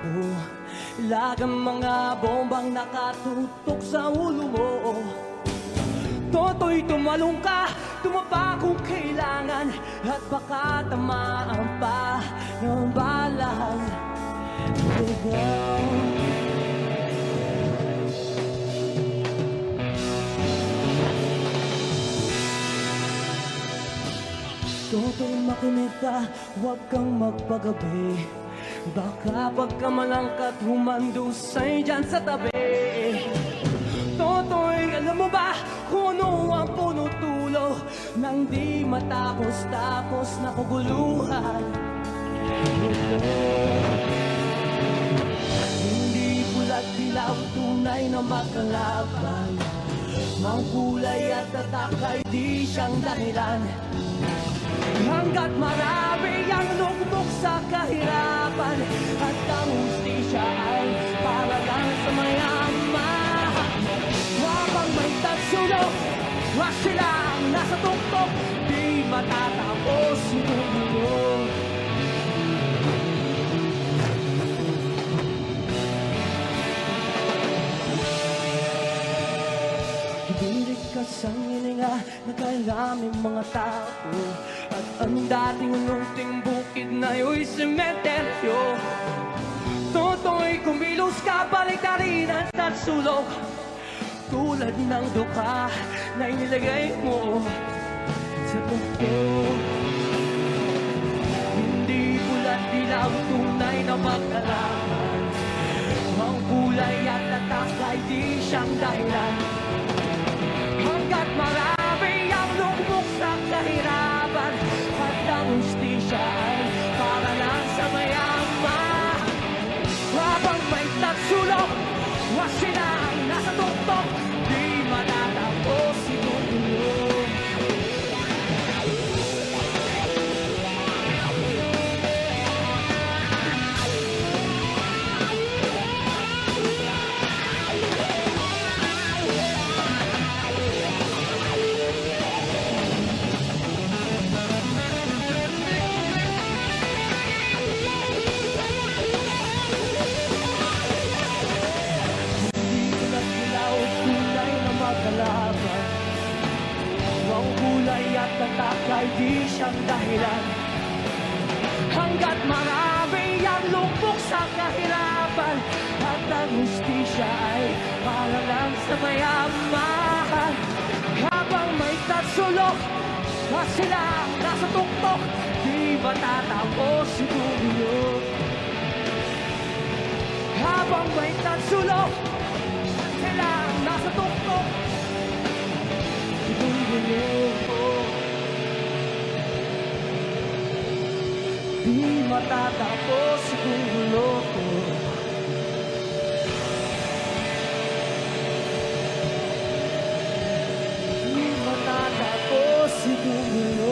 ko. Lagang mga bombang nakatutok sa ulo mo. Toto'y tumalong ka, tumapa kung kailangan, at baka tamaan pa ng balang ligaw. Toto'y makinig ka, huwag kang magpagabi. Baka pagkamalangkat humandusay dyan sa tabi. Toto'y alam mo ba kung ano ang puno-tulo nang di matapos-tapos na kaguluhan? Hindi pula't dilaw, tunay na magkalaban. Ang kulay at tatak ay di siyang dahilan. Hanggat marami ang lugmok sa kahirapan, at ang hustisya ay para lang sa mayaman. Habang may tagsulok, wag silang nasa tuktok, di matatapos itong mundo. Hibirik ka sa hininga, nakalaming mga tao, at ang dating ununting bukid na yo'y sementeryo. Toto'y kumilos ka, baliktarin ang tagsulok, tulad ng duka na inilagay mo sa tuktok. Hindi pula't dilaw, tunay na magkalaman. Ang kulay at tatak ay di siyang dahilan. Hanggat marami ang lugmok sa kahirapan, at ang hustisya ay para lang sa mayaman. Habang may tagsulok, wag silang nasa tuktok, di matatapos itong mundo. Ang kulay at tatak ay di siyang dahilan. Hanggat marami ang lugmok sa kahirapan, at ang hustisya ay para lang sa mayaman. Habang may tagsulok, at silang nasa tuktok, di matatapos itong mundo. Habang may tagsulok, silang nasa tuktok, itong mundo. Di matatapos itong mundo. Di matatapos itong mundo.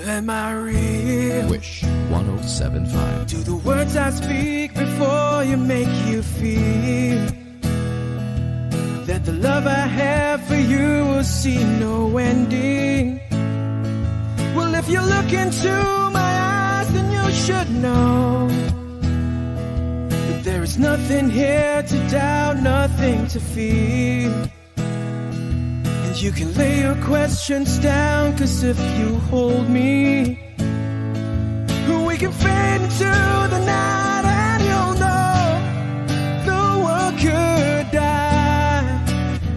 Am I real? Wish 107.5. Do the words I speak before you make you feel that the love I have for you will see no ending? Well, if you look into my eyes, then you should know that there is nothing here to doubt, nothing to feel. You can lay your questions down, 'cause if you hold me, we can fade into the night, and you'll know the world could die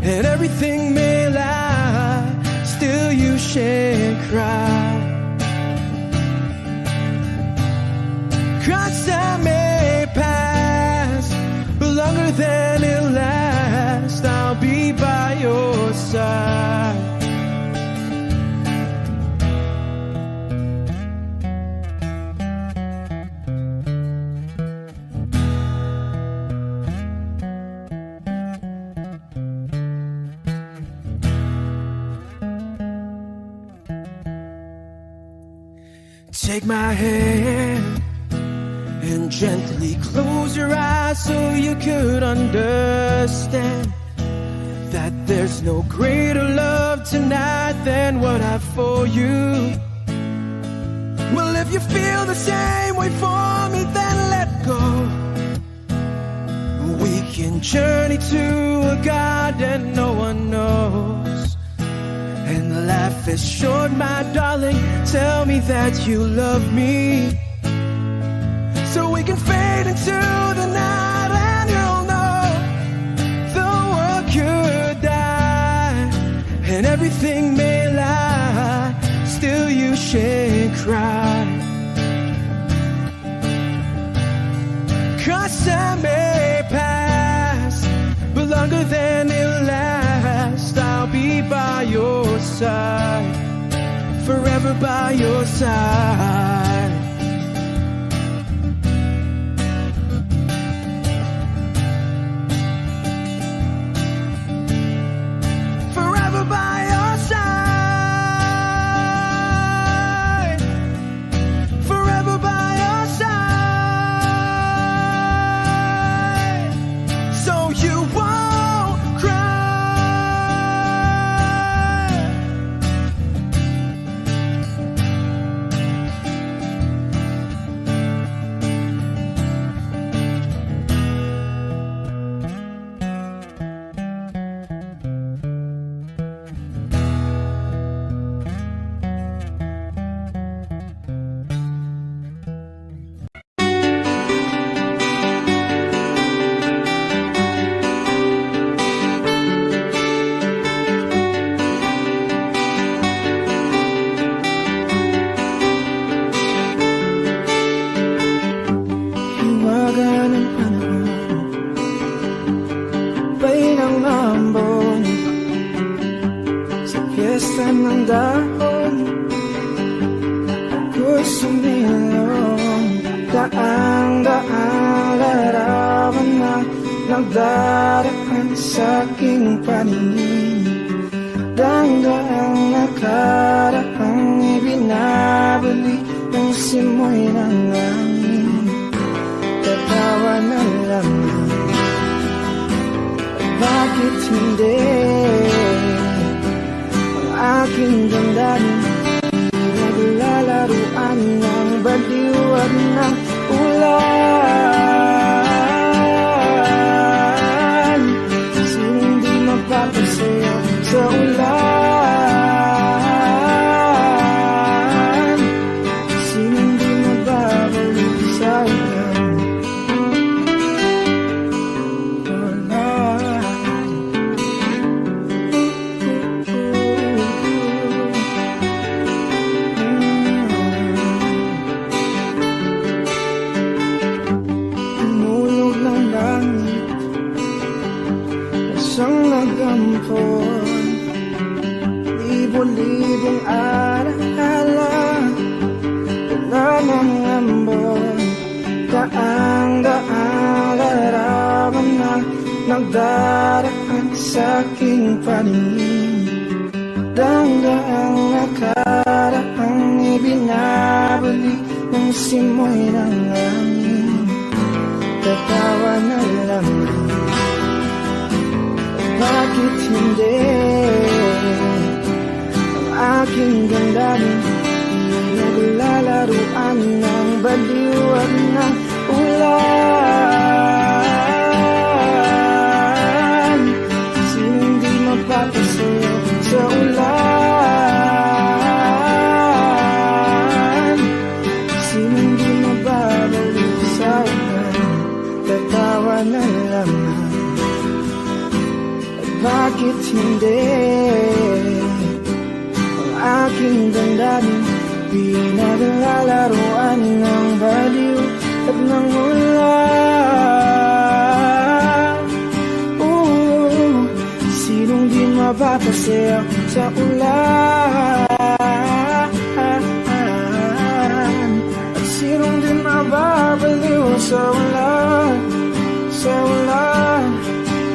and everything may lie, still you shan't cry. take my hand and gently close your eyes so you could understand that there's no greater love tonight than what I have for you. Well, if you feel the same way for me, then let go. We can journey to a garden no one knows. And life is short, my darling. Tell me that you love me, so we can fade into the night and you'll know the world could die and everything may lie, still you shan't cry. 'Cause time may pass, but longer than it'll last, I'll be by your side, forever by your side. Forever by your side, forever by your side, so you won't cry. Hiwaga ng panahon, painang ambon, sa piyesta ng dahon, ako'y sumilong. Daang-daang larawan na nagdaraan sa aking paningin. Daang-daang nakaraang ibinabalik ng simoy ng langit. Tatawa na lamang, bakit hindi? Ang aking damdamin naglalaruan ng baliwan ng ulan. Sinong di mapapasayaw sa ulan? Sinong di mababalik sa ulan? Umulog ng langit, isang nagampon, libo-libong alaala, wala ng ambon. Daang-daang larawan na nagdaraan sa aking paningin. Daang-daang nakaraang ibinabalik ng simoy ng langit. Tatawa na lamang, bakit hindi? Ang aking damdamin naglalaruan ng baliwan ng ulan. Sinong di mapapasayaw sa ulan? Sinong di mababalik sa ulan? Tatawa na lamang, bakit hindi? Ang aking damdamin pinaglalaruan ng baliw at ng ulan. Sinong di mapapasayaw sa ulan? At sinong di mababaliw sa ulan? Sa ulan,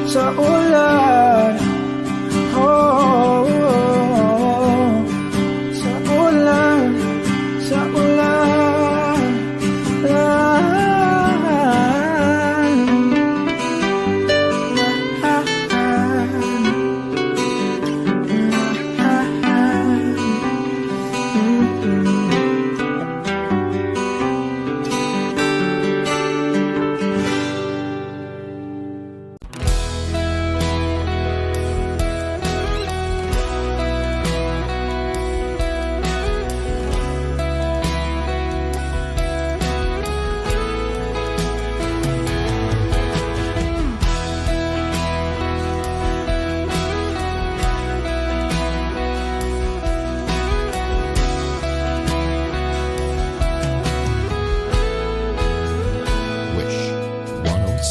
sa ulan. Oh, sa ulan, sa ulan.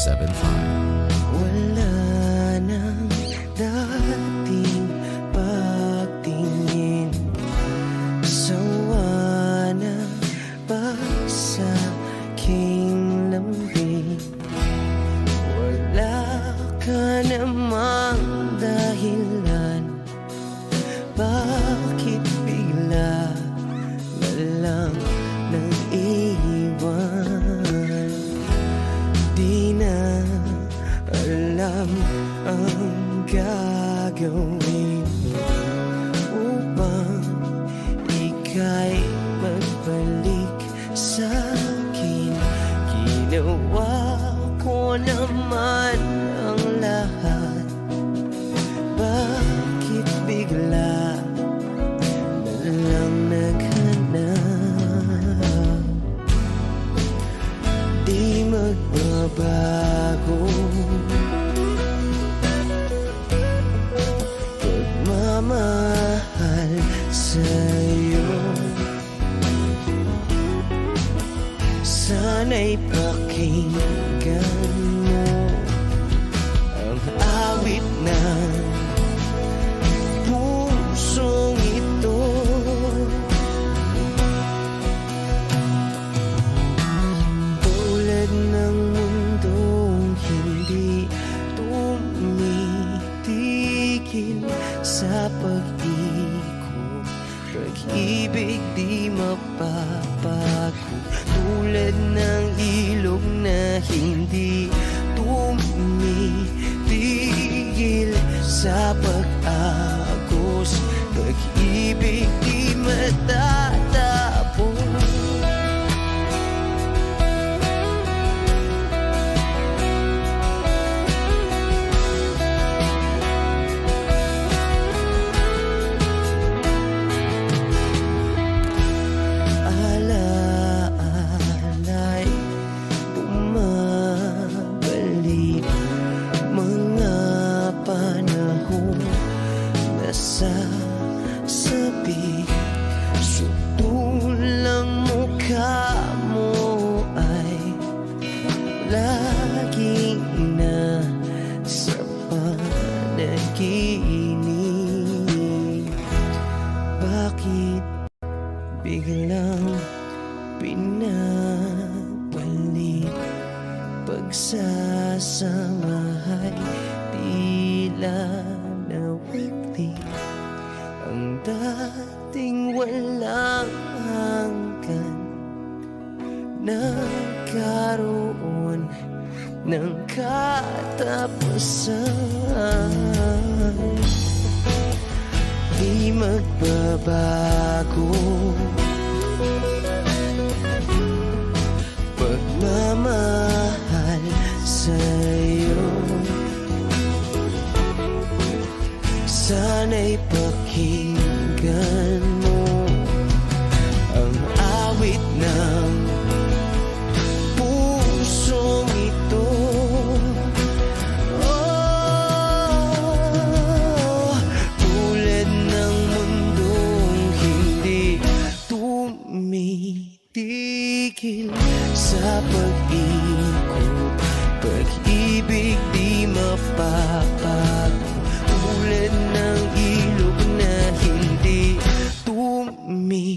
Wala nang dating pagtingin, sawa na ba sa aking lambing? Wala ka namang dahilan, bakit bigla na lang nang iwan? Di na alam ang gagawin upang ika'y magbalik sa'kin. Ginawa ko naman ang lahat, bakit bigla na lang naghanap? Di magbabago pagmamahal sa'yo. Sana'y pakinggan mo ang awit ng pusong ito. Tulad ng mundong hindi tumitigil sa pag-ikot, pag-ibig di mapapago. Tulad ng ilog na hindi tumitigil sa pag-agos, pag-ibig di matatapos. Alaala'y bumabalik, mga panahon na sasabi. Sutulang mukha mo ay laging nasa panaginip. Bakit biglang pinabalik? Pagsasamahay tila nawagli, ang dating walang hanggan nagkaroon ng katapusan. Di magbabago pagmamahal sa'yo. Sana'y pakinggan mo ang awit ng pusong ito. Oh, tulad ng mundong hindi tumitigil sa pag-ikot, pag-ibig di mapapago. Tulad ng ilog na hindi tumitigil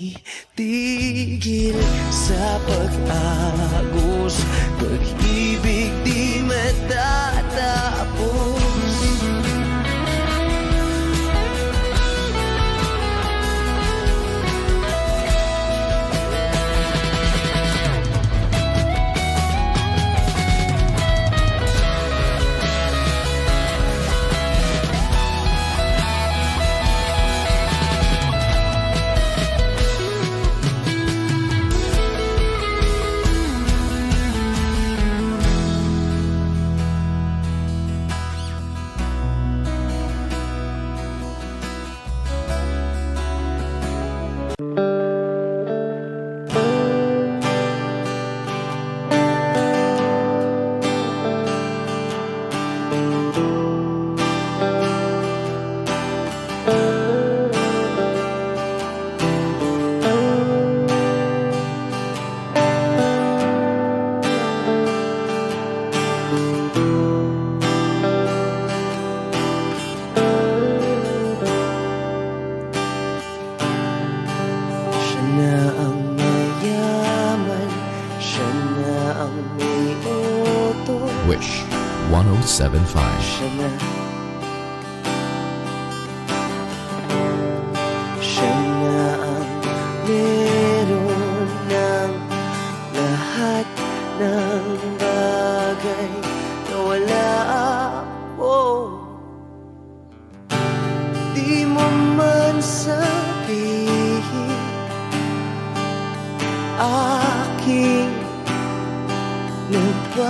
sa pag-agos, pag-ibig di matatapos. Siya na ang mayaman, siya na ang may utos. Wish 1075. Siya na ang meron ng lahat ng bagay na wala ako. Di mo man sabihin aking napapansin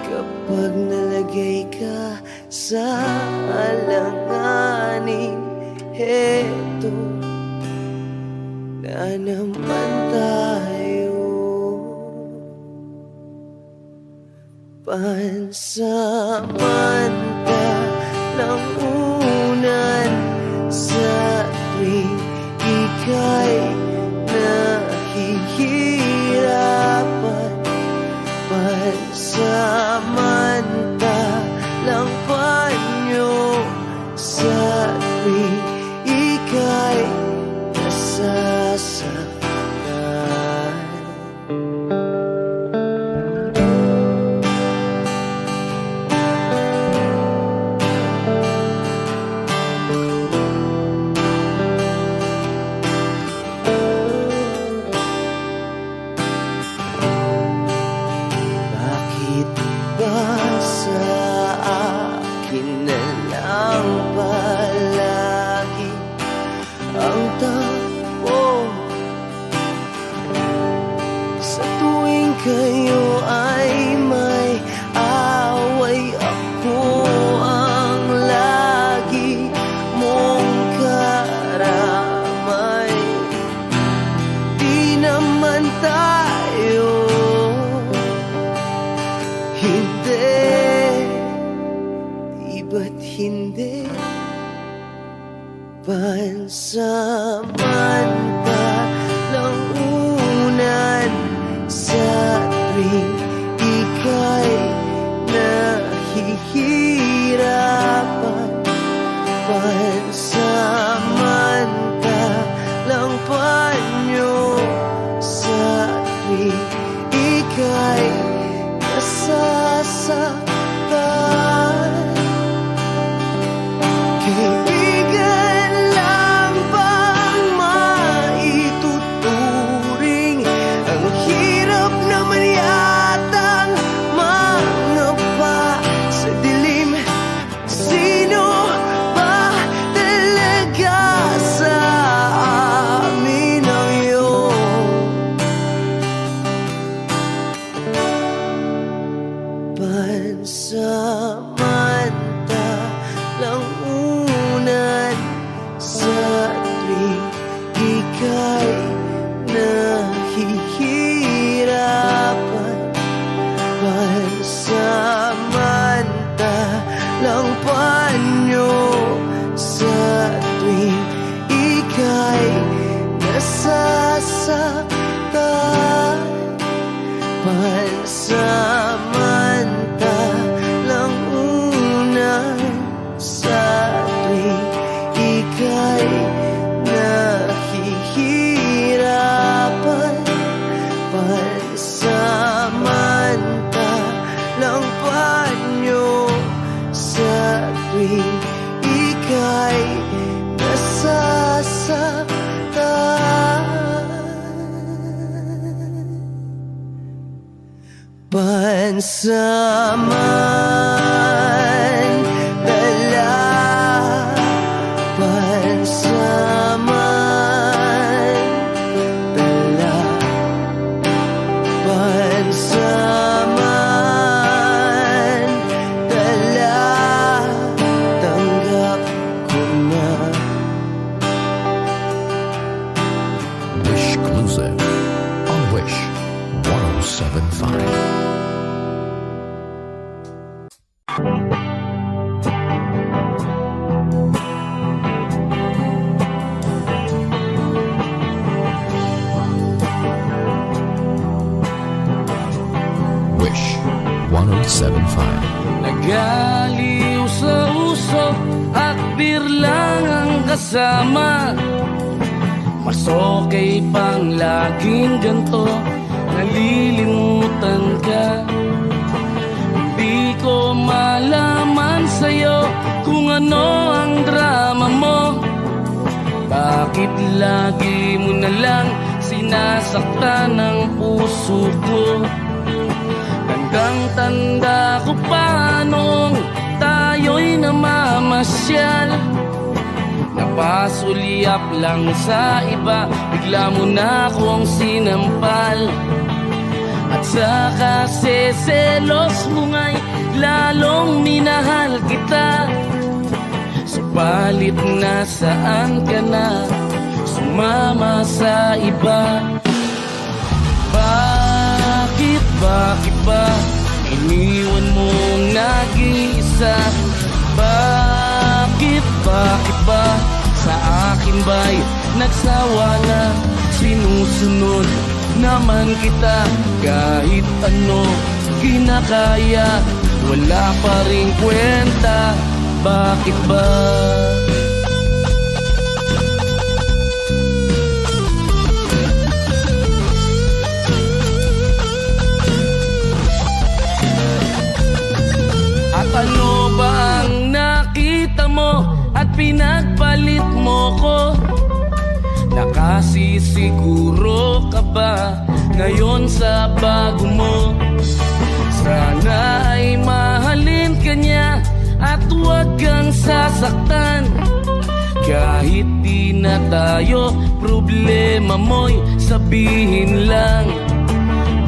kapag nalagay ka sa alanganin. Heto na naman tayo, pansamantalang unan sa tuwing ika'y nahihirapan. Pansamantalang panyo sa tuwing ika'y nasasaktan. Bakit ba sa akin na lang palagi ang takbo? Sa tuwing kayo ay may away, ako ang lagi mong karamay. Di naman tayo, hindi, di ba't hindi? Pansamantalang unan sa tuwing ika'y nahihirapan. Pansamantalang panyo sa tuwing ika'y nasasaktan. Kaibigan lang bang maituturing? Ang hirap naman yatang mangapa sa dilim. Sino ba talaga sa amin ang iyong pansamantalang unan sa tuwing ika'y nahihirapan? Pansamantalang panyo sa tuwing ika'y nasasaktan. Pansamantalang unan sa tuwing ika'y nahihirapan. Pansamantalang panyo sa tuwing ika'y nasasaktan. Pansamantala, pansamantala, pansamantala, tanggap ko na. Wish Exclusive on Wish 1075. 1075. Nagaliw sa usok at birlang ang kasama. Mas okay pang laging ganto, nalilimutan ka. Hindi ko malaman sa'yo kung ano ang drama mo. Bakit lagi mo na lang sinasaktan ang puso ko? Tandang-tanda ko pa noong tayo'y namamasyal. Napasulyap lang sa iba, bigla mo na akong sinampal. At saka seselos mo nga'y lalong minahal kita. Subalit nasaan ka na, sumama sa iba. Bakit ba iniwan mong nag-iisa? Bakit ba sa akin ba'y nagsawa na? Sinusunod naman kita kahit ano kinakaya, wala pa ring kwenta. Bakit ba? At ano ba ang nakita mo at pinagpalit mo ko? Nakasisiguro ka ba ngayon sa bago mo? Sana ay mahalin ka niya at huwag kang sasaktan. Kahit di na tayo, problema mo'y sabihin lang.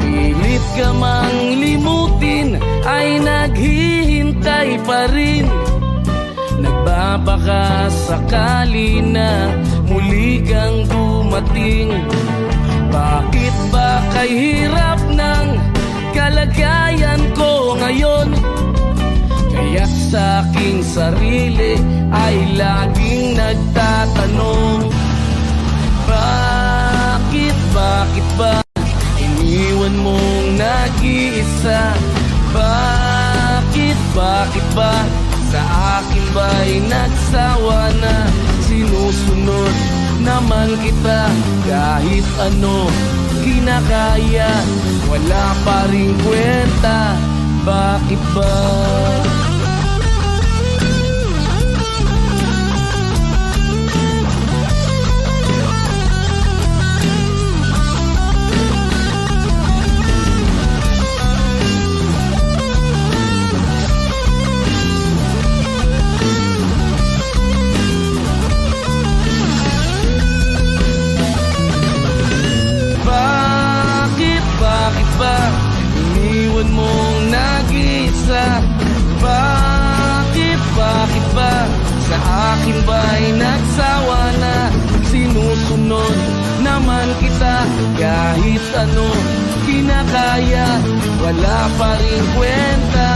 Pilit ka mang limutin ay naghihintay pa rin. Nagbabaka sakali na muli kang dumating. Bakit ba kay hirap ng kalagayan ko ngayon? Kaya sa aking sarili ay laging nagtatanong, bakit ba iniwan mong nag-iisa? Bakit ba sa akin ba'y nagsawa na? Sinusunod naman kita kahit ano kinakaya, wala pa ring kwenta. Bakit ba? Bakit ba iniwan mong nag-iisa? Bakit ba sa akin ba'y nagsawa na? Sinusunod naman kita kahit ano kinakaya, wala pa rin kwenta.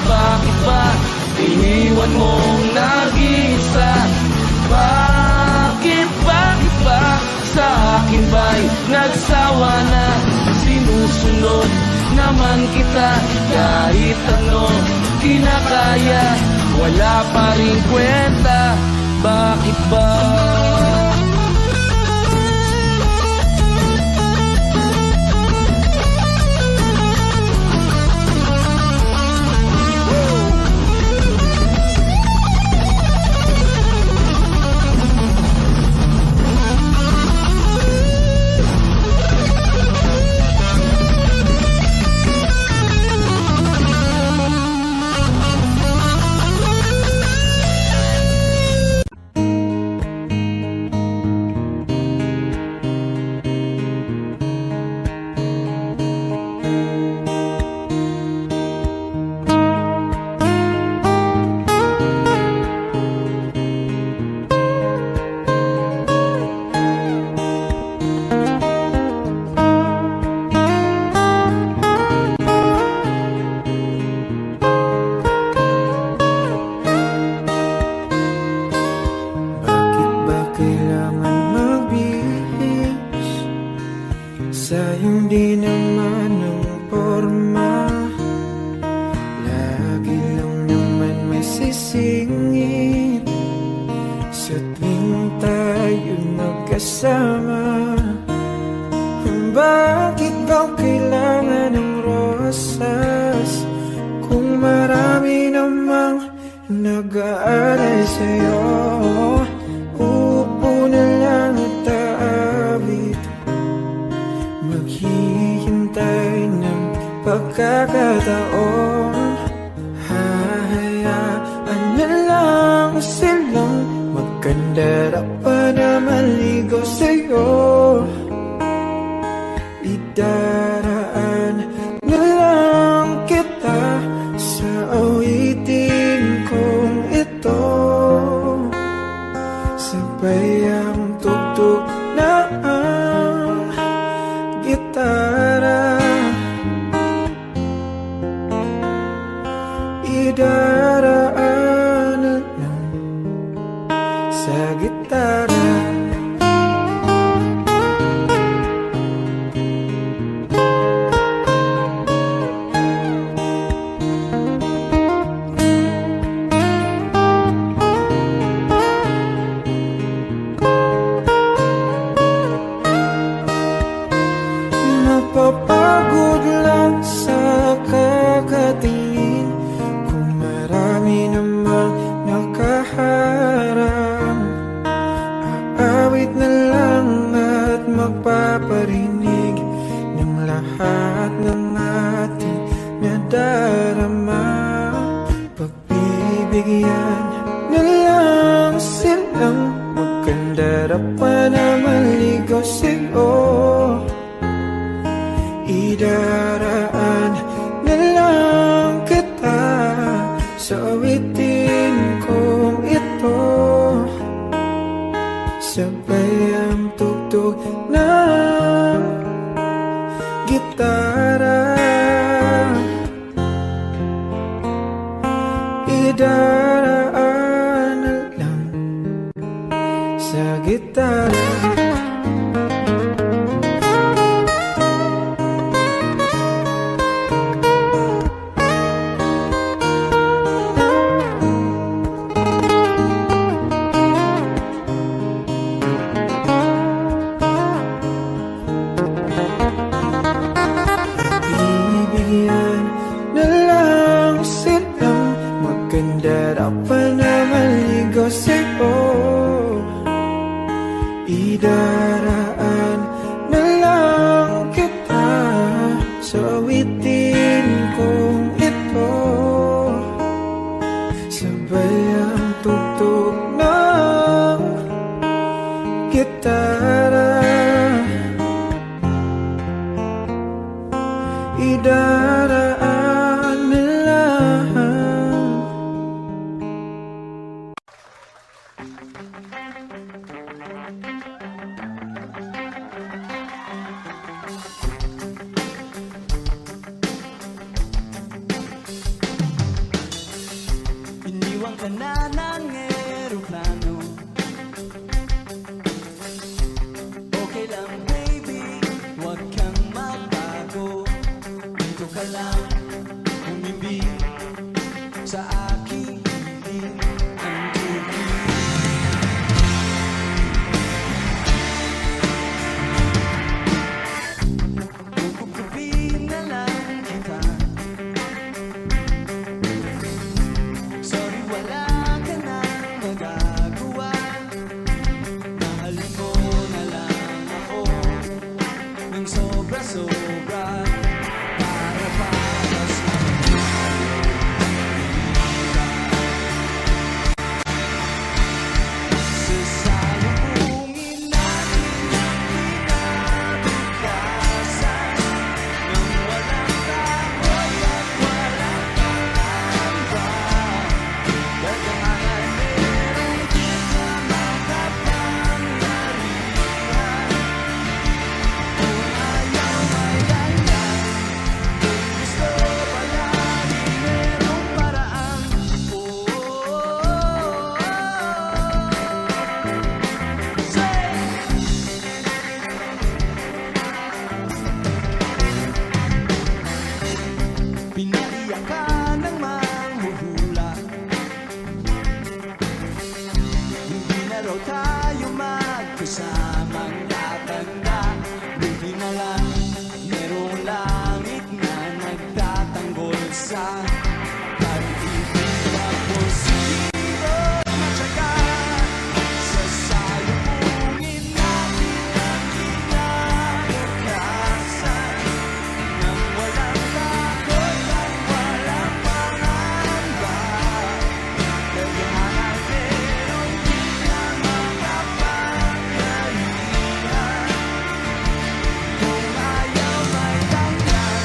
Bakit ba iniwan mong nag-iisa? Bakit ba sa akin ba'y nagsawa na? Sinusunod naman kita kahit ano kinakaya, wala pa rin kwenta. Bakit ba? Sayang di naman ang forma. Lagi lang naman may sisingit sa tuwing tayo magkasama. Bakit ba kailangan ng rosas kung marami namang nag-aalay sa'yo? Upo na lang at aawit, maghihintay ng pagkakataon. Hahayaan na lang silang magkandara pa na maligaw sa'yo. Idaraan na lang kita sa awitin kong ito. Sabay ang tugtog na ang gitara. Idaraan na lang sa gitara. Mapapagod lang sa kakatingin kung marami namang nakaharang. Aawit na lang at magpaparinig ng lahat ng ating nadarama. Pagbibigyan na lang silang magkandara pa na maligaw sa'yo. Idaraan na lang kita sa awitin kong ito. Sabay ang tugtog ng gitara. Idaraan na lang sa gitara. Magkandara pa na maligaw sa'yo. Idaraan na lang kita sa awitin kong ito. Sabay ang tugtog ng gitara. Idaraan na lang. Iniwan ka na ng eroplano. Okay lang baby, huwag kang magbago. Dito ka lang umibig sa aking piling ang tubig. Kukupin na lang kita. Sorry, wala ka na magagawa. Mahal mo na lang ako ng sobra-sobra. Para sa sasalubungin natin ang kinabukasan ng walang takot at walang pangamba. Dagangan meron kita makapangyarihan. Kung ayaw ay merong langit na nagtatanggol sa pag-ibig na positibo matyaga. Sasalubungin natin ang kinabukasan nang walang takot at walang pangamba. Kailangan merong di na makapangyarihan. Kung ayaw may tanggal,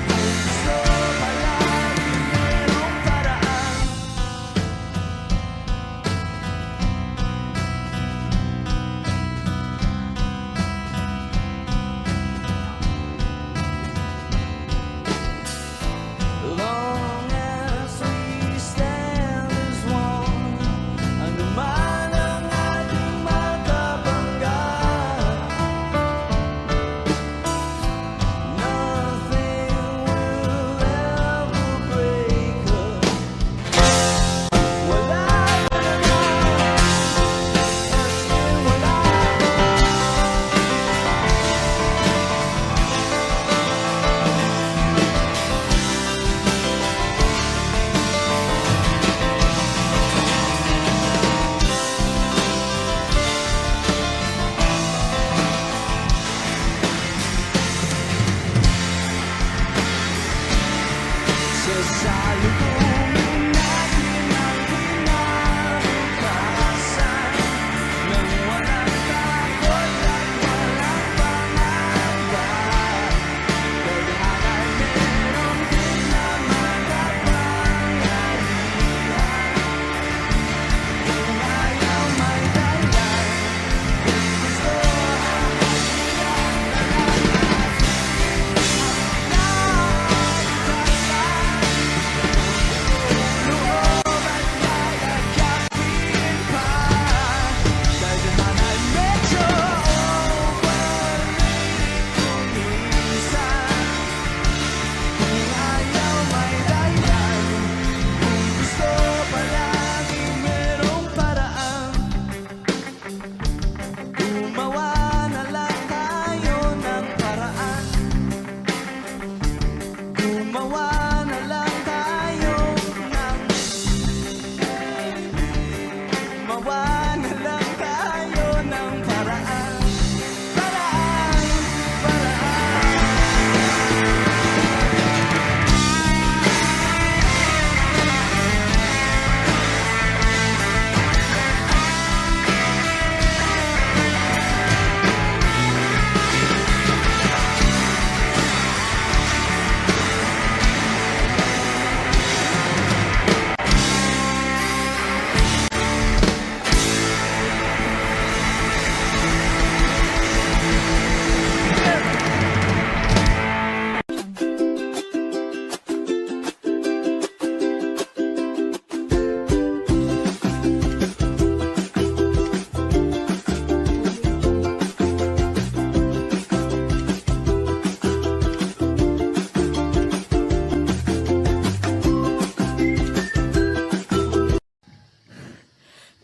kung gusto palagi merong paraan. Long as we stand as one, ano man ang ating magkabanggaan, nothing will ever break us. Wala na naman, as in wala. Sasalubungin natin ang kinabukasan nang walang takot at walang pangamba. Kailangan merong di na makapangyarihan. Kung ayaw may dahilan, kung gusto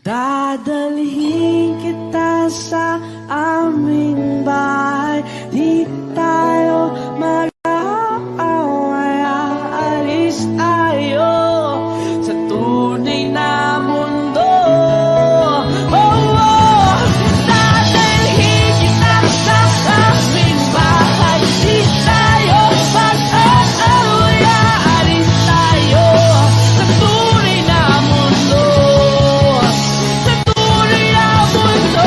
Dadalhin kita sa aming bahay, di tayo mag-aaway, aalis tayo sa tunay na mundo. Dadalhin kita sa aming bahay, di tayo mag-aaway, aalis tayo sa tunay na mundo. Sa tunay na mundo.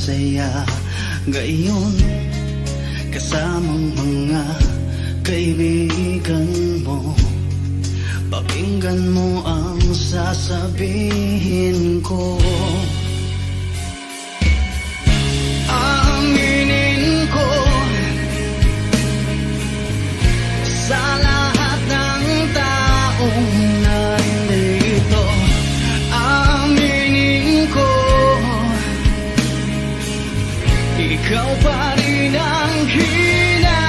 saya ngayon kasamang mga kaibigan mo. Pakinggan mo ang sasabihin ko. Aminin ko sa lahat ng taong nandito. Aminin ko ikaw pa rin ang hinahanap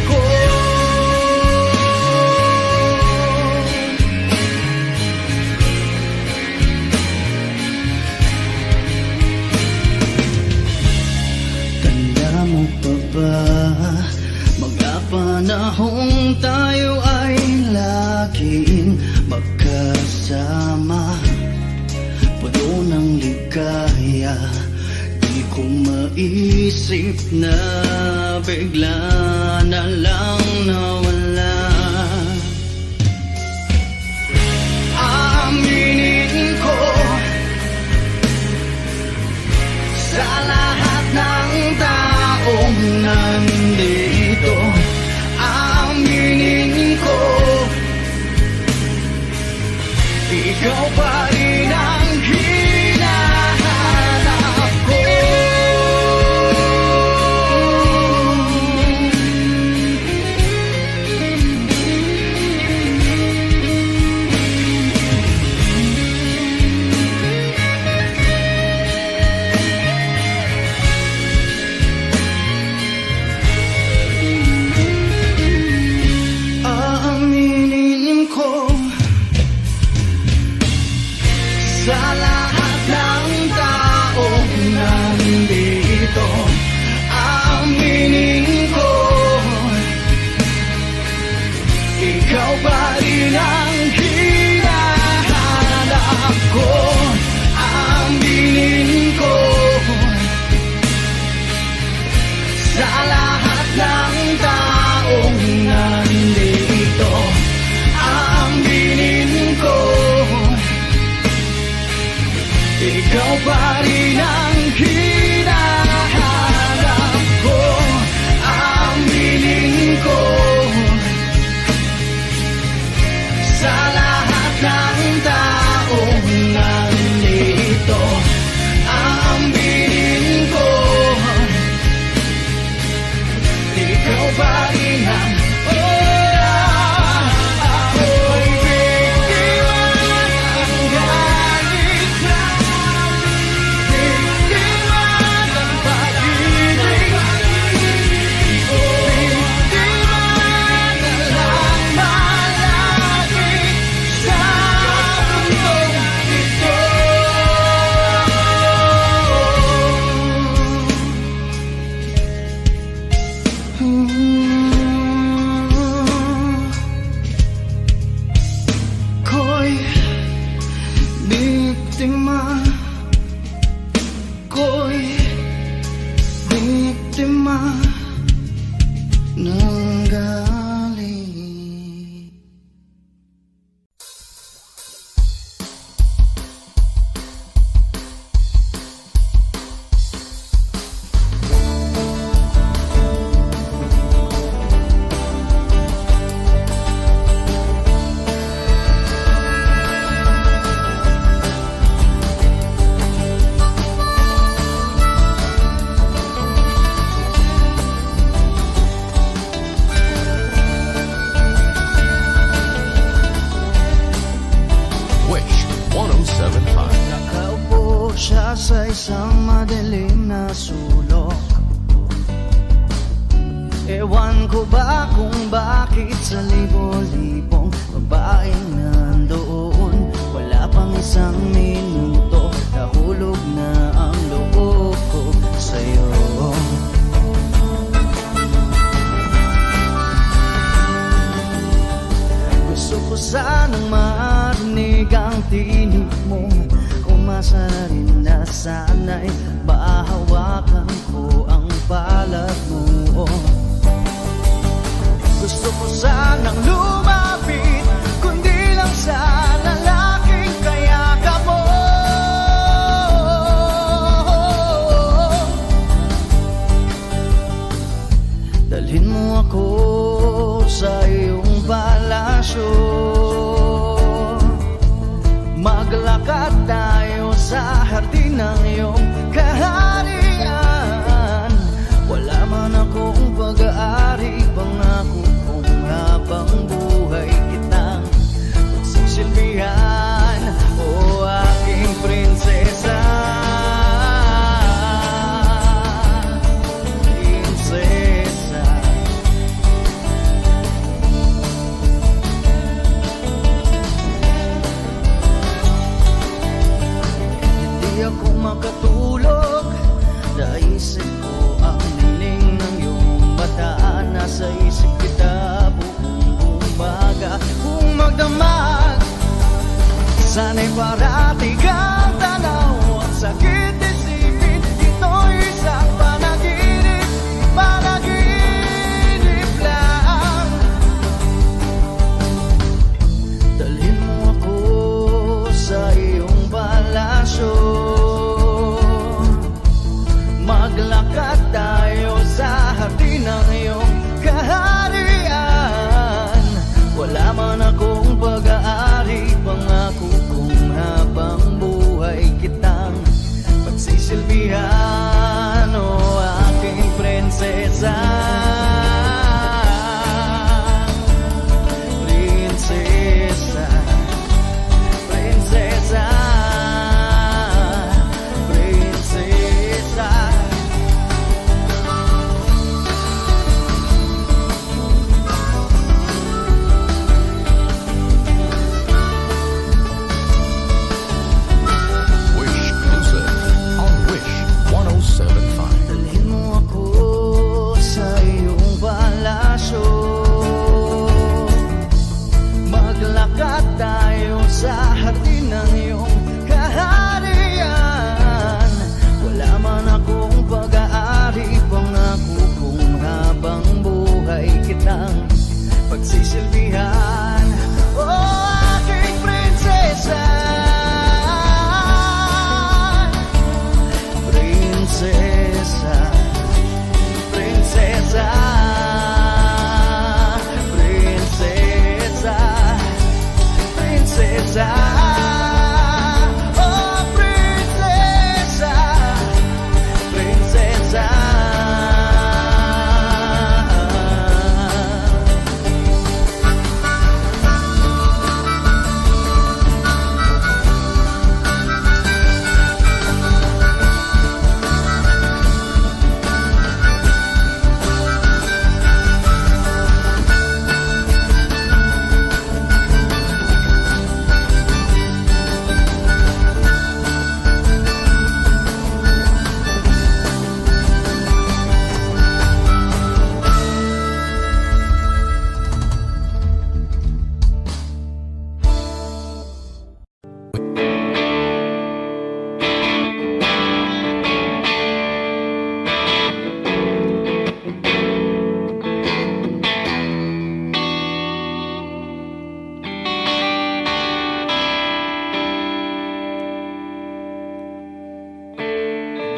ko. Tanda mo pa ba mga panahong tayo ay laging magkasama, puno ng ligaya. Di ko maisip na bigla na lang nawala. Aminin ko sa lahat ng taong nandito. Aminin ko ikaw pa rin ang hinahanap ko. Aaminin ko sa lahat ng taong nandito. Aminin ko ikaw pa rin ang hinahanap ko. Aminin ko sa lahat ng taong nandito. Aminin ko ikaw pa rin ang hinahanap ko. Aminin ko sa lahat ng taong nandito. Aminin ko ikaw pa rin ang ako'y biktima ng galit na biktima ng pag-ibig. Biktima na lang malagi sa mundong ito. Ko'y biktima, ko'y biktima ng galit. Wish 1075. Nakaupo siya sa isang madilim na sulok. Ewan ko ba kung bakit sa libo-libong babaeng nandoon, wala pang isang minuto, nahulog na ang loob ko sa'yo. Gusto ko sanang marinig ang tinig mo, umasa rin na sana'y mahawakan ko ang balat mo. Gusto ko sanang lumapit, kundi lang sa lalaking kayakap mo.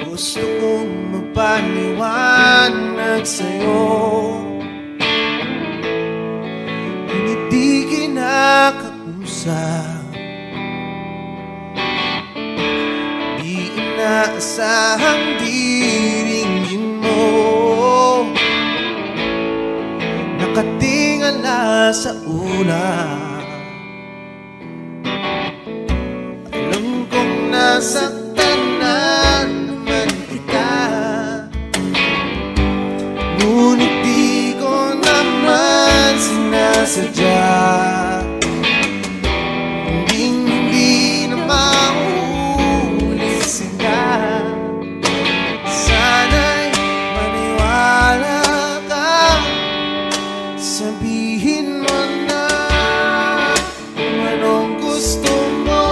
Gusto kong magpaliwanag sa'yo, ngunit di kinakausap. Di inaasahang diringin mo, nakatingala sa ulap. Alam kong nasaktan na naman kita, ngunit di ko naman sinasadya. Hindi na mauulit sila. Sana'y maniwala ka, sabihin mo na kung anong gusto mo.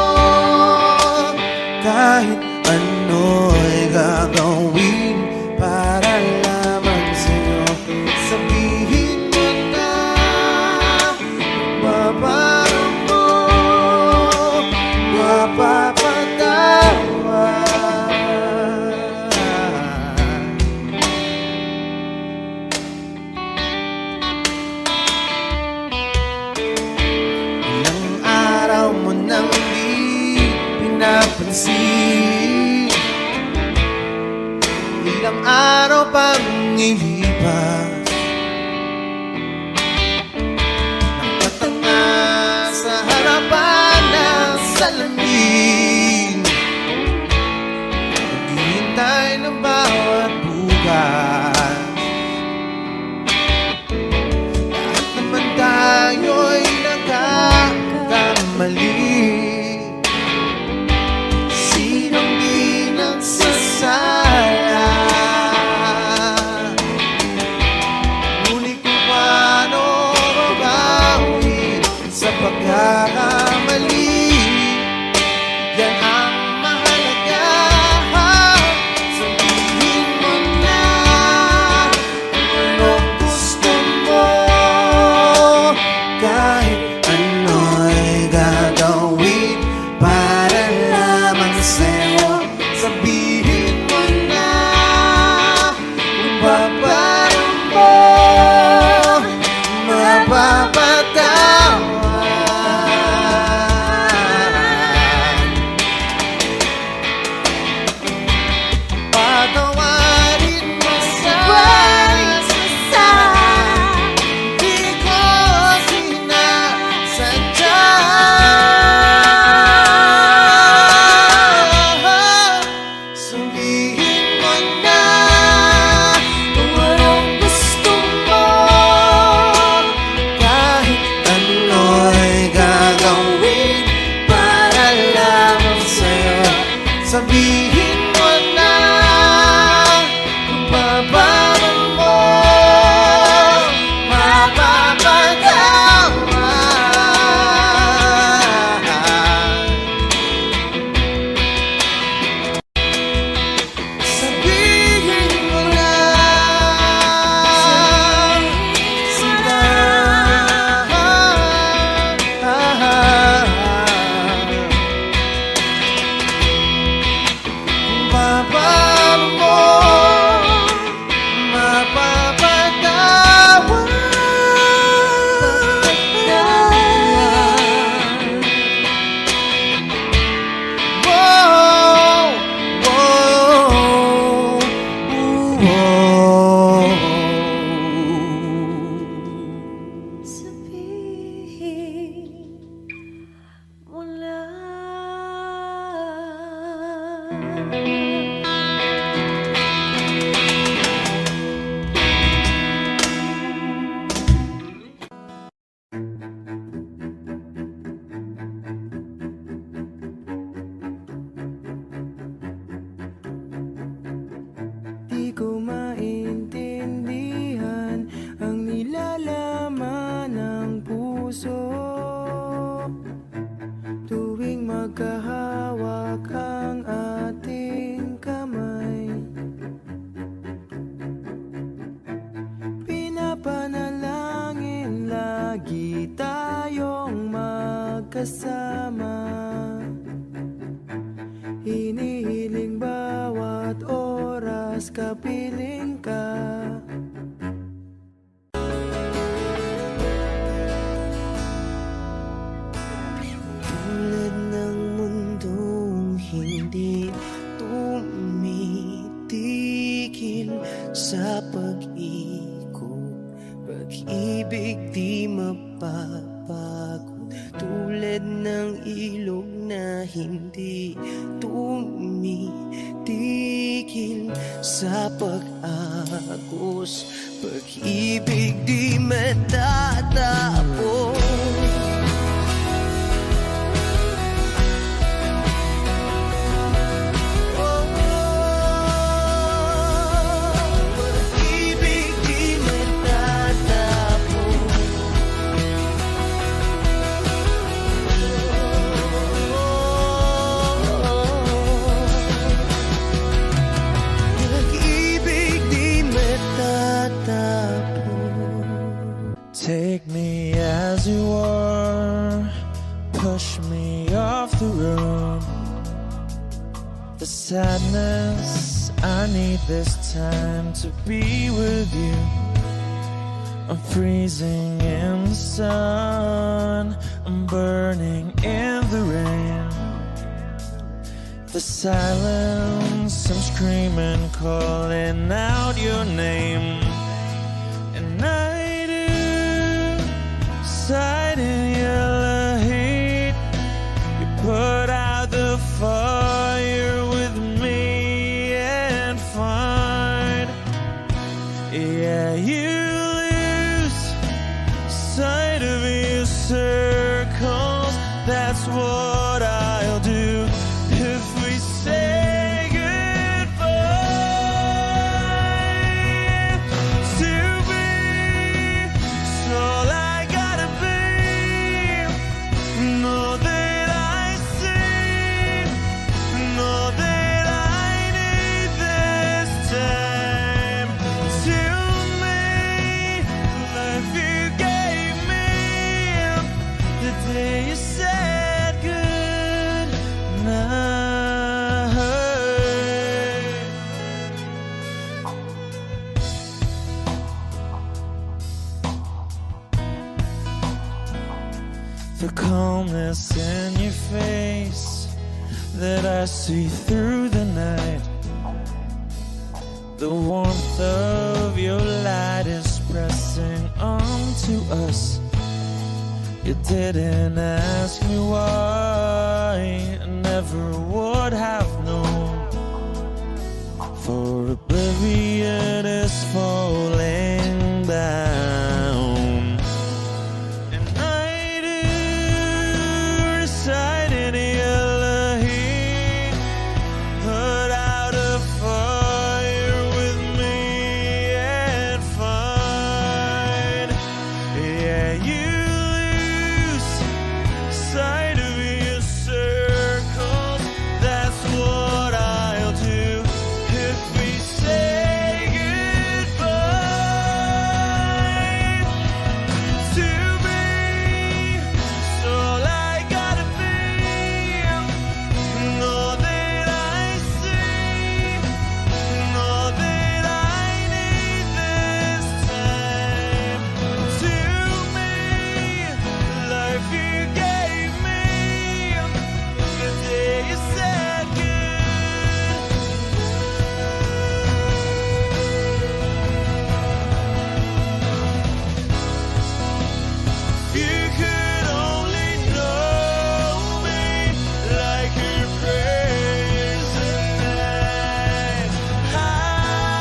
Kahit ano'y gagawin para lamang sa'yo. Sabihin mo na mababago mo, mapapatawad. Ilang araw mo nang di pinapansin, ilang araw pang ilipas, nakatanga sa harapan ng salamin, naghihintay ng bawat bukas. Lahat naman tayo'y nagkakamali, sinong di nagsasala. Ngunit kung paano mabawi sa pagkakamali, yan ang mahalaga. Sabihin mo na kung anong gusto mo, kahit ano'y gagawin para lamang sa'yo. Sabihin mo na kung paano mo mapapatawad. Patawarin mo sana, di ko sinasadya. Sabihin mo na kung anong gusto mo, kahit ano'y gagawin para lamang sa'yo. Sabihin mo na kung paano mo mapapatawad. Sabihin mo na sila. Kung paano mo mapapatawad. Whoa, whoa, whoa. Sabihin mo Di ko maintindihan ang nilalaman ng puso tuwing magkahawak ang ating kamay. Pinapanalangin lagi tayong magkasama, hinihiling bawat oras bukas kapiling ka. Tulad ng mundong hindi tumitigil sa pag-ikot, pag-ibig di mapapagod. Tulad ng ilog na hindi tumitigil sa pag-agos, pag-ibig di matatapos. Take me as you are, push me off the road. The sadness, I need this time to be with you. I'm freezing in the sun, I'm burning in the rain. The silence, I'm screaming, calling out your name. And I do sight in your heat. You put out the fire with me and find, yeah, you lose sight of your circles. That's what I'll do if we say goodbye. To be, it's all I gotta be. Know that I see, know that I need this time. To me, life you gave me the day you said good night. The calmness in your face that I see through the night. The warmth of your light is pressing onto us. You didn't ask me why, I never would have known. For oblivion is falling down. And I do reside in your heat. Put out a fire with me and find, yeah, you lose sight of your circles. That's what I'll do if we say goodbye. To me, it's all I gotta be. Know that I see, know that I need this time. To me, life you gave me the day you said good. You could only know me like your prayers at night.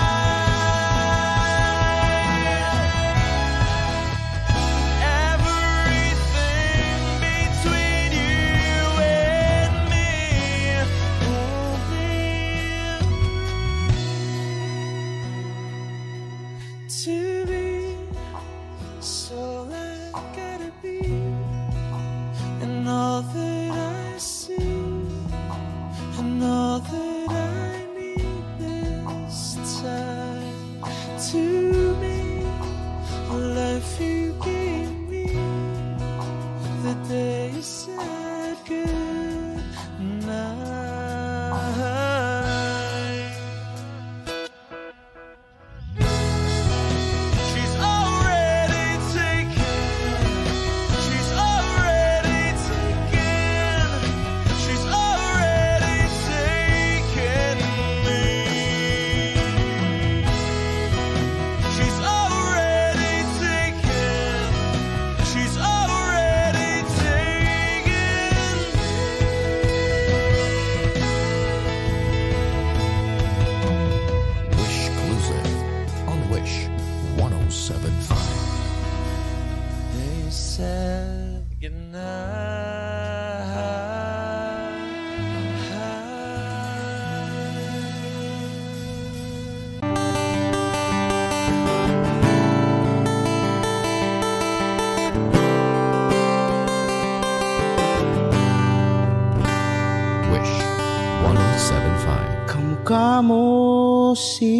Everything between you and me won't be to be. So I gotta be, and all that I see, and all that I need this time. To me, a life you gave me the day you said good night. Samosi.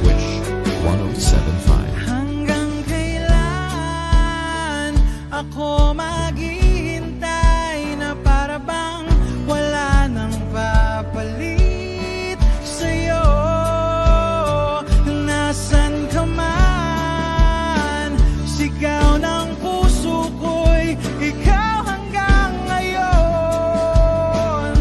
Wish 1075. Hanggang kailan ako maghihintay na para bang wala nang papalit sa'yo? Nasaan ka man? Sigaw ng puso ko'y ikaw hanggang ngayon.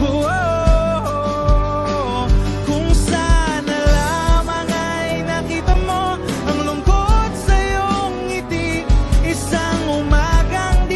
Oh, kung sana lamang ay nakita mo ang lungkot sa iyong ngiti, isang umagang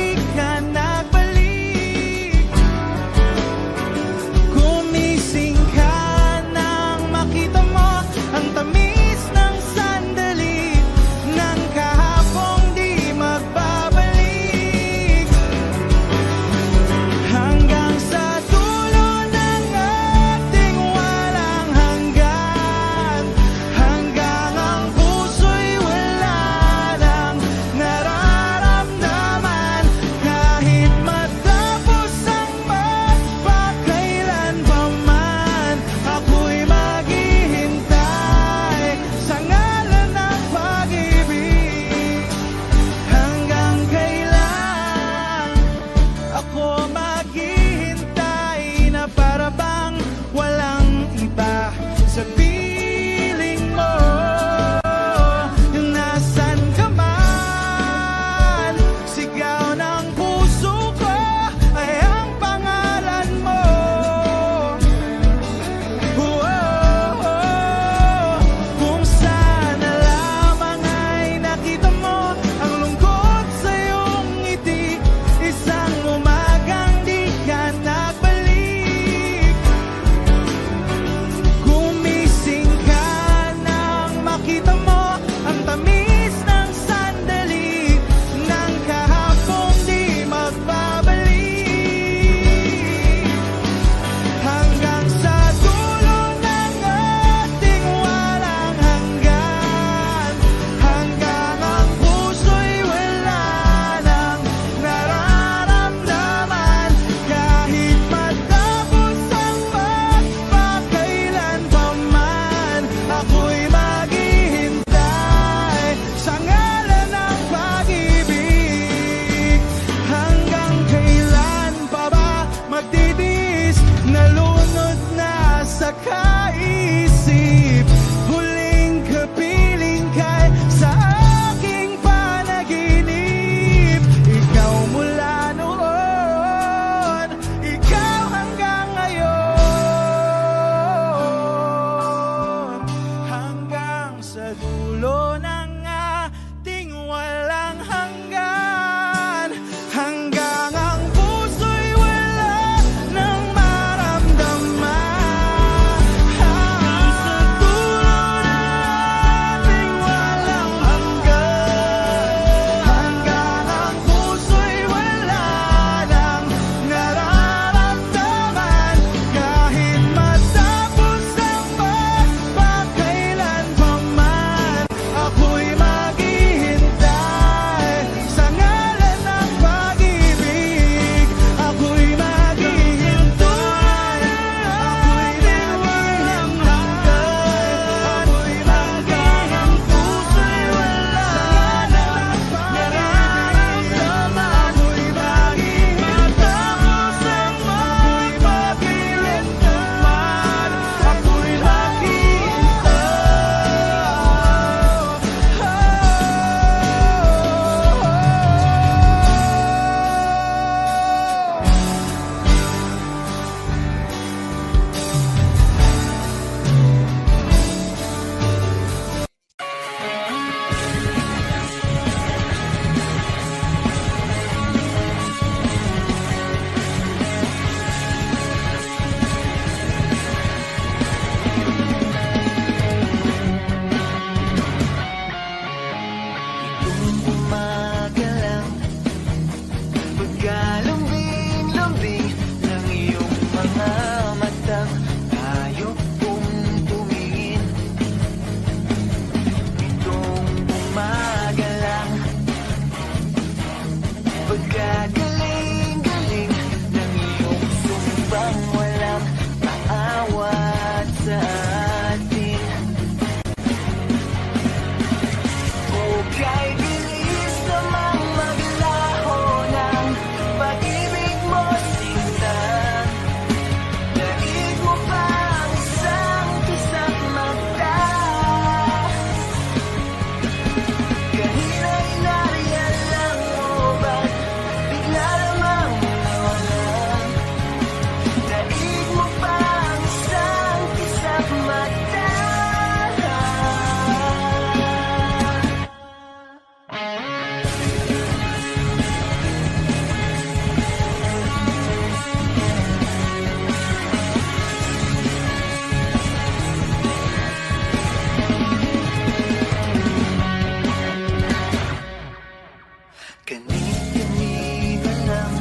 Kani-kanina lang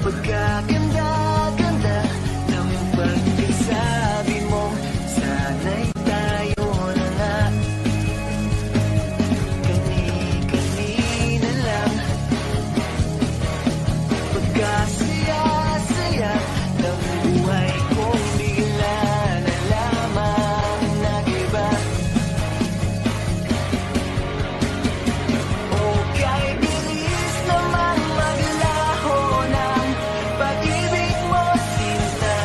pagkaganda-ganda ng pagkasabi mo, sana'y tayo na nga. Kani-kanina lang pagkasaya-saya ng buhay kong bigla na lamang nag-iba. O kay bilis naman maglaho ng pag-ibig mo, sinta.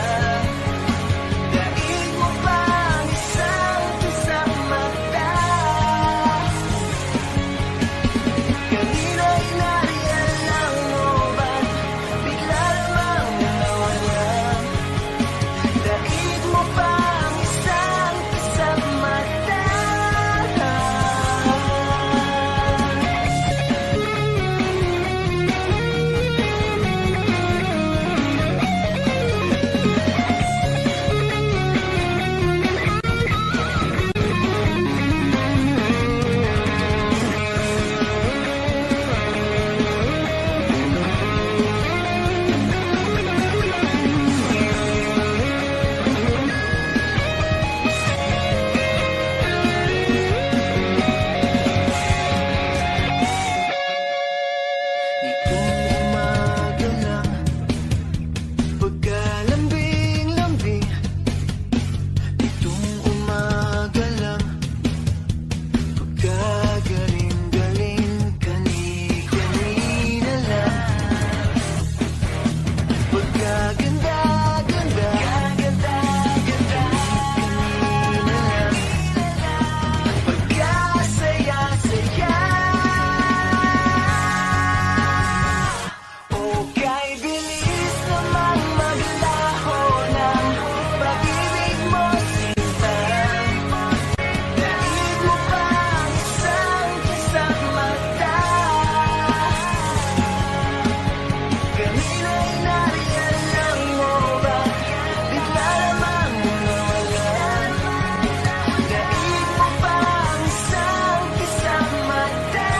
Daig mo pang isang kisang mata. Kanina'y nariyan lang mo ba? Bigla lamang nawala. Daig mo pang isang kisang mata. Nitong umaga lang pagkalambing-lambing. Nitong umaga lang pagkagaling-galing. Kani-kanina lang pagkaganda-ganda. Kani-kanina lang pagkasaya-saya. O kay bilis namang maglaho ng pag-ibig mo, sinta. Daig mo pang isang kisang mata. Kanina'y nariyan lang mo ba? Bigla lamang nawala. Daig mo pang isang kisang mata.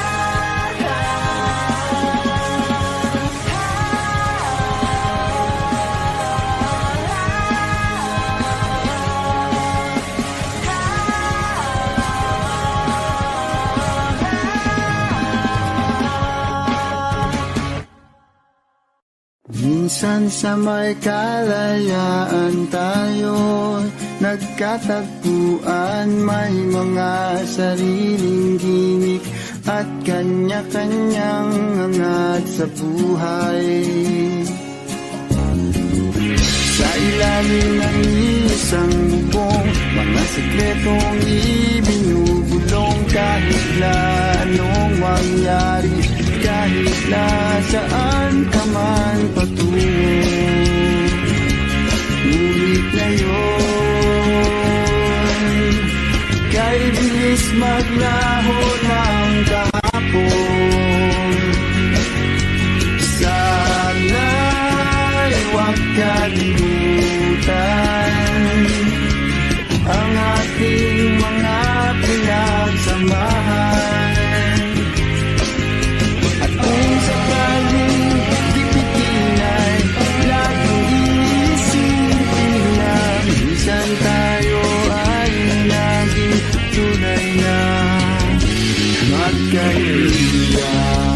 Minsan sa may kalayaan tayo nagkatagpuan, may mga sariling gimik at kanya-kanyang hangat sa buhay. Sa ilalim ng isang bubong, mga sekretong ibinubulong. Kahit na anong mangyari, kahit na saan ka man patungo, ngunit ngayon kay bilis maglaho ng kahapon. Sana'y huwag kalimutan ang ating mga pinagsamahan. At kung sakaling tipitin ay laging iisipin na minsan tayo ay naging tunay na magkaibigan.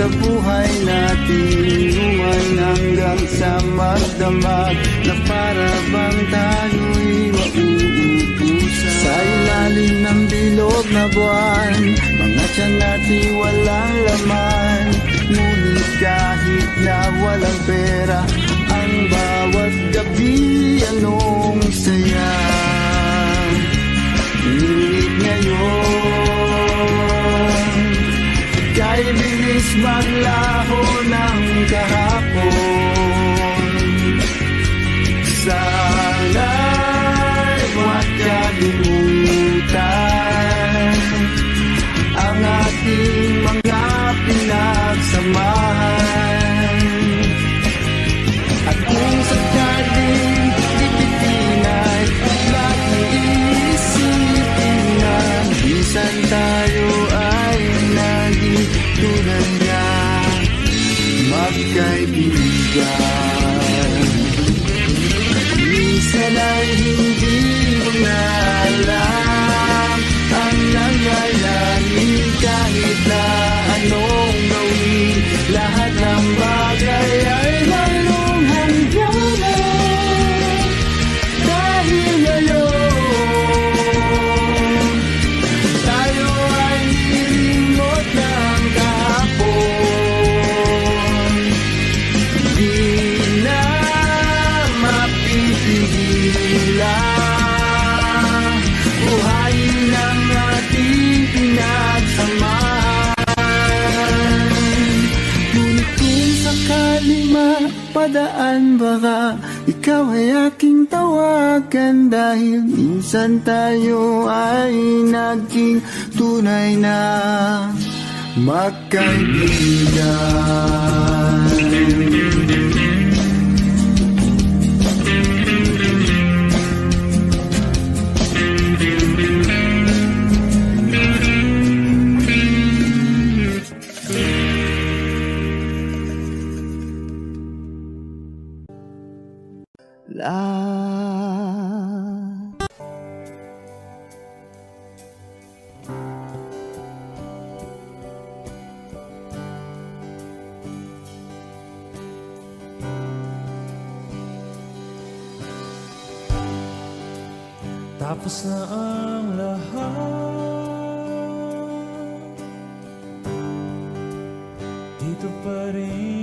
Sa buhay natin inuwan hanggang sa magdamag na para bang tayo'y mauubusan. Sa ilalim ng bilog na buwan, mga tiyan natin walang laman, Ngunit kahit na walang pera, ang bawat gabi anong saya. Ngunit ngayon, kay bilis maglaho ng kahapon. Sana'y huwag kalimutan ang ating mga pinagsamahan. At kung sakaling ipitin ay lagi isipin na minsan tayo ay naging tulad na magkaibigan. Minsan ay hindi mo na alam ang nangyayari kahit na anong gawin. Lahat ng bagay ay mayroong hangganan. Dahil ngayon, tayo ay nilimot ng kahapon. Di na mapipigilan buhayin ang ating pinagsamahan. Ngunit kung sakali mapadaan, baka ikaw ay aking tawagan. Dahil minsan tayo ay naging tunay na magkaibigan. Tapos na ang lahat, dito pa rin